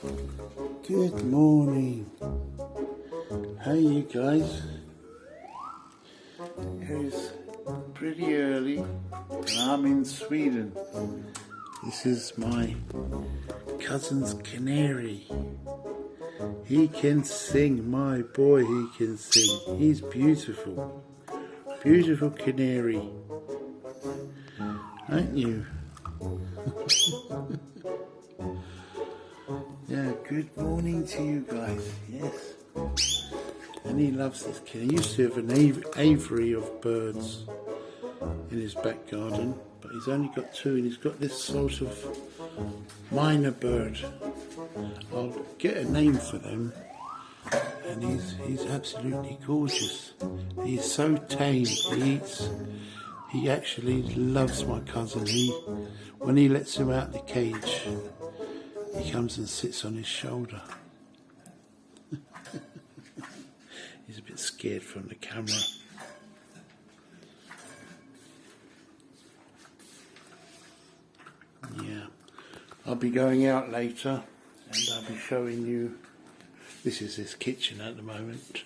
Good morning. Hey you guys. It's pretty early and I'm in Sweden. This is my cousin's canary. He can sing, my boy, he can sing. He's beautiful. Beautiful canary. Aren't you? Yeah, good morning to you guys. Yes. And he loves this kid. He used to have an aviary of birds in his back garden, but he's only got two, and he's got this sort of minor bird. I'll get a name for them. And he's absolutely gorgeous. He's so tame. He actually loves my cousin. When he lets him out the cage, he comes and sits on his shoulder. He's a bit scared from the camera. Yeah, I'll be going out later and I'll be showing you. This is his kitchen at the moment.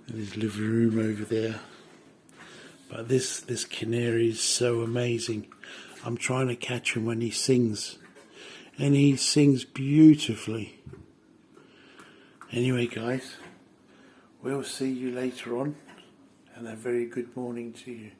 And his living room over there. But this canary is so amazing. I'm trying to catch him when he sings. And he sings beautifully. Anyway guys, we'll see you later on. And a very good morning to you.